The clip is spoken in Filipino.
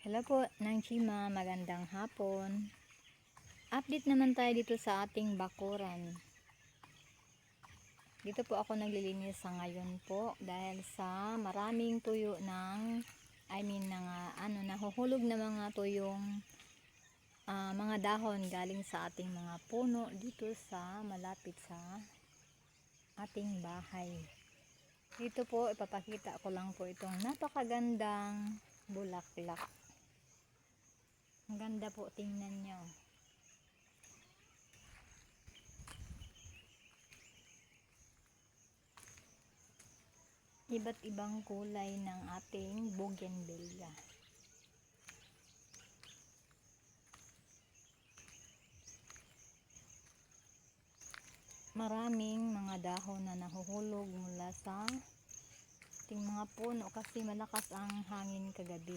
Hello po, Nang Chima, magandang hapon. Update naman tayo dito sa ating bakuran. Dito po ako naglilinis sa ngayon po dahil sa maraming tuyo ng nahuhulog na mga tuyong mga dahon galing sa ating mga puno dito sa malapit sa ating bahay. Dito po ipapakita ko lang po itong napakagandang bulaklak. Ang ganda po, tingnan nyo. Iba't ibang kulay ng ating bougainvillea. Maraming mga dahon na nahuhulog mula sa ating mga puno kasi malakas ang hangin kagabi.